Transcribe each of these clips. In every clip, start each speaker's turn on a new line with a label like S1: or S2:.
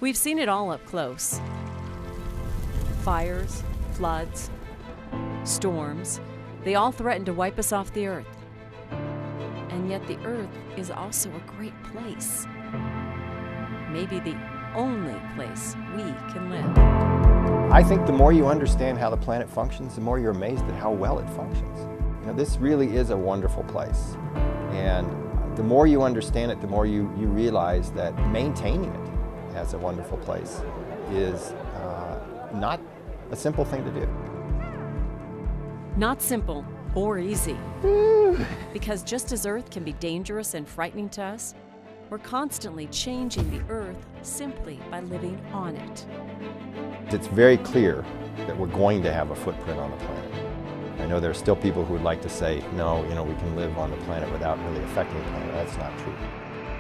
S1: We've seen it all up close. Fires, floods, storms, they all threaten to wipe us off the earth. And yet the earth is also a great place. Maybe the only place we can live.
S2: I think the more you understand how the planet functions, the more you're amazed at how well it functions. You know, this really is a wonderful place. And the more you understand it, the more you realize that maintaining it as a wonderful place is not a simple thing to do.
S1: Not simple or easy. Because just as Earth can be dangerous and frightening to us, we're constantly changing the Earth simply by living on it.
S2: It's very clear that we're going to have a footprint on the planet. I know there are still people who would like to say, no, you know, we can live on the planet without really affecting the planet. That's not true.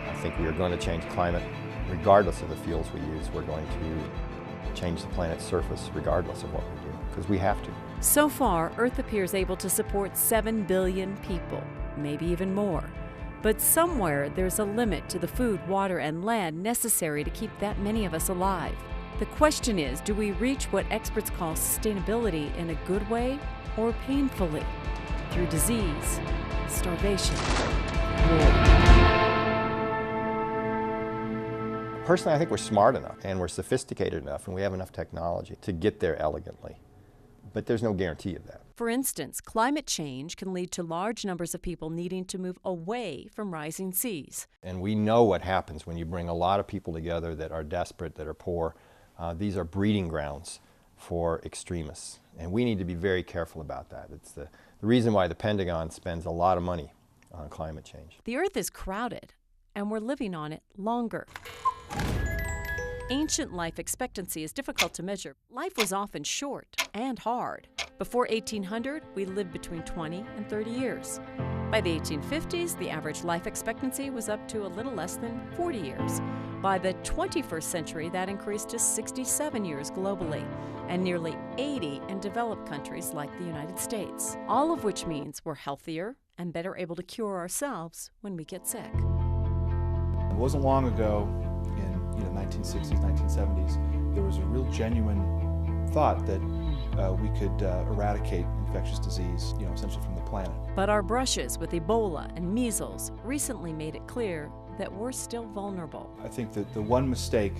S2: I think we are going to change climate regardless of the fuels we use. We're going to change the planet's surface regardless of what we do, because we have to.
S1: So far, Earth appears able to support 7 billion people, maybe even more. But somewhere there's a limit to the food, water, and land necessary to keep that many of us alive. The question is, do we reach what experts call sustainability in a good way or painfully, through disease, starvation, war?
S2: Personally, I think we're smart enough and we're sophisticated enough and we have enough technology to get there elegantly. But there's no guarantee of that.
S1: For instance, climate change can lead to large numbers of people needing to move away from rising seas.
S2: And we know what happens when you bring a lot of people together that are desperate, that are poor. These are breeding grounds for extremists. And we need to be very careful about that. It's the reason why the Pentagon spends a lot of money on climate change.
S1: The Earth is crowded, and we're living on it longer. Ancient life expectancy is difficult to measure. Life was often short and hard. Before 1800, we lived between 20 and 30 years. By the 1850s, the average life expectancy was up to a little less than 40 years. By the 21st century, that increased to 67 years globally, and nearly 80 in developed countries like the United States. All of which means we're healthier and better able to cure ourselves when we get sick.
S3: It wasn't long ago, in the 1960s, 1970s, there was a real genuine thought that we could eradicate infectious disease, essentially from the planet.
S1: But our brushes with Ebola and measles recently made it clear that we're still vulnerable.
S3: I think that the one mistake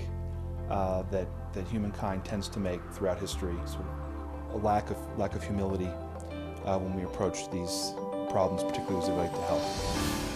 S3: that humankind tends to make throughout history is sort of a lack of humility when we approach these problems, particularly as they relate to health.